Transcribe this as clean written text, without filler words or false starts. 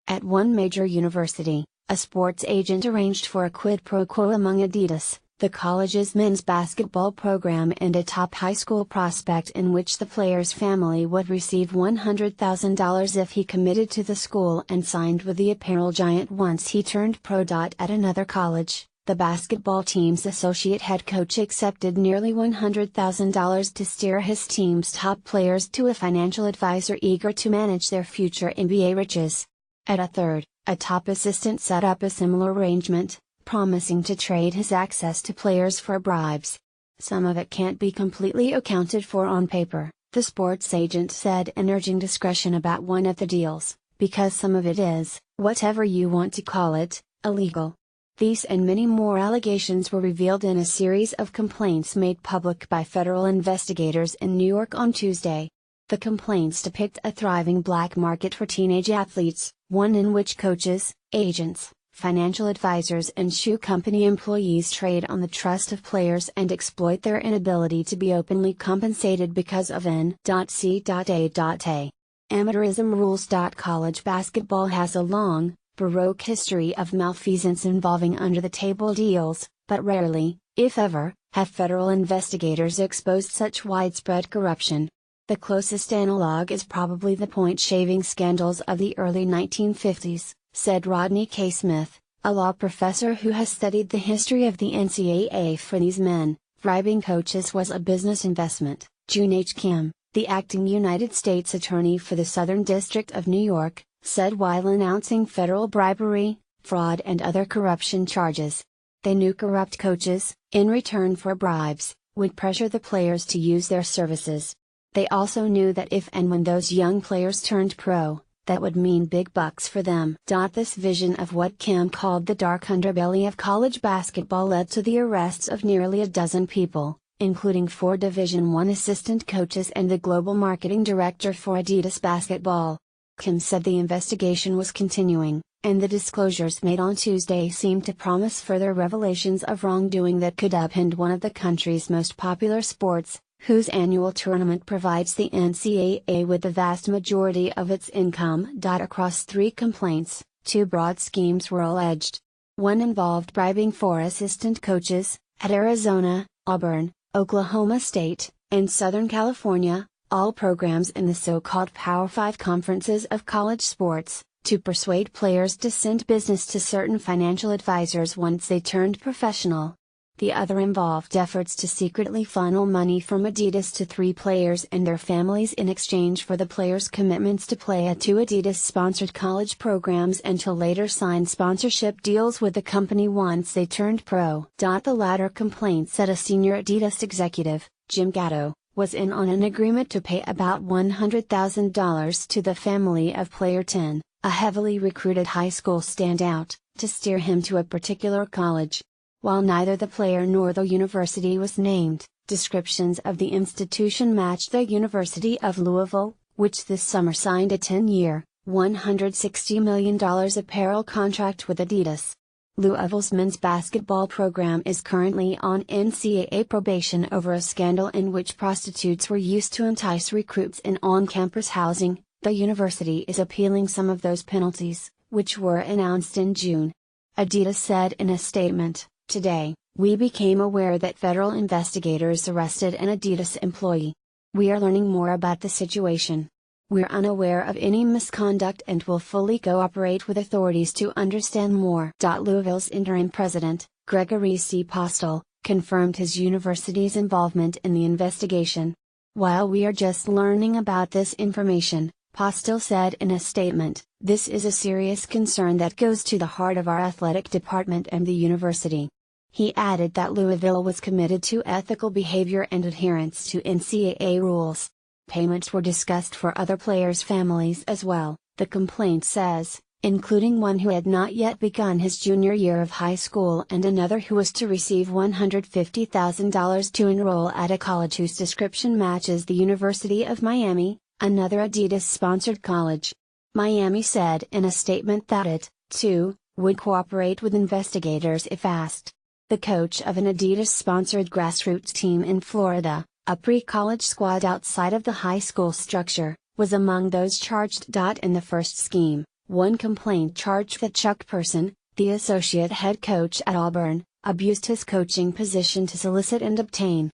At one major university, a sports agent arranged for a quid pro quo among Adidas, the college's men's basketball program, and a top high school prospect, in which the player's family would receive $100,000 if he committed to the school and signed with the apparel giant once he turned pro. At another college, the basketball team's associate head coach accepted nearly $100,000 to steer his team's top players to a financial advisor eager to manage their future NBA riches. At a third, a top assistant set up a similar arrangement, promising to trade his access to players for bribes. Some of it can't be completely accounted for on paper, the sports agent said, and urging discretion about one of the deals, because some of it is, whatever you want to call it, illegal. These and many more allegations were revealed in a series of complaints made public by federal investigators in New York on Tuesday. The complaints depict a thriving black market for teenage athletes, one in which coaches, agents, financial advisors and shoe company employees trade on the trust of players and exploit their inability to be openly compensated because of N.C.A.A. amateurism rules. College basketball has a long, baroque history of malfeasance involving under-the-table deals, but rarely, if ever, have federal investigators exposed such widespread corruption. The closest analog is probably the point-shaving scandals of the early 1950s, said Rodney K. Smith, a law professor who has studied the history of the N.C.A.A. For these men, bribing coaches was a business investment. June H. Kim, the acting United States Attorney for the Southern District of New York, said while announcing federal bribery, fraud and other corruption charges. They knew corrupt coaches, in return for bribes, would pressure the players to use their services. They also knew that if and when those young players turned pro, that would mean big bucks for them. This vision of what Kim called the dark underbelly of college basketball led to the arrests of nearly a dozen people, including 4 Division I assistant coaches and the global marketing director for Adidas basketball. Kim said the investigation was continuing, and the disclosures made on Tuesday seemed to promise further revelations of wrongdoing that could upend one of the country's most popular sports, whose annual tournament provides the N.C.A.A. with the vast majority of its income. Across 3 complaints, 2 broad schemes were alleged. One involved bribing 4 assistant coaches, at Arizona, Auburn, Oklahoma State, and Southern California, all programs in the so-called Power 5 conferences of college sports, to persuade players to send business to certain financial advisors once they turned professional. The other involved efforts to secretly funnel money from Adidas to 3 players and their families in exchange for the players' commitments to play at 2 Adidas-sponsored college programs and to later sign sponsorship deals with the company once they turned pro. The latter complaint said a senior Adidas executive, Jim Gatto, was in on an agreement to pay about $100,000 to the family of player 10, a heavily recruited high school standout, to steer him to a particular college. While neither the player nor the university was named, descriptions of the institution matched the University of Louisville, which this summer signed a 10-year, $160 million apparel contract with Adidas. Louisville's men's basketball program is currently on N.C.A.A. probation over a scandal in which prostitutes were used to entice recruits in on-campus housing. The university is appealing some of those penalties, which were announced in June. Adidas said in a statement, "Today, we became aware that federal investigators arrested an Adidas employee. We are learning more about the situation. We're unaware of any misconduct and will fully cooperate with authorities to understand more." Louisville's interim president, Gregory C. Postel, confirmed his university's involvement in the investigation. "While we are just learning about this information," Postel said in a statement, "this is a serious concern that goes to the heart of our athletic department and the university." He added that Louisville was committed to ethical behavior and adherence to N.C.A.A. rules. Payments were discussed for other players' families as well, the complaint says, including one who had not yet begun his junior year of high school and another who was to receive $150,000 to enroll at a college whose description matches the University of Miami, another Adidas-sponsored college. Miami said in a statement that it, too, would cooperate with investigators if asked. The coach of an Adidas-sponsored grassroots team in Florida, a pre-college squad outside of the high school structure, was among those charged. In the first scheme, One complaint charged that Chuck Person, the associate head coach at Auburn, abused his coaching position to solicit and obtain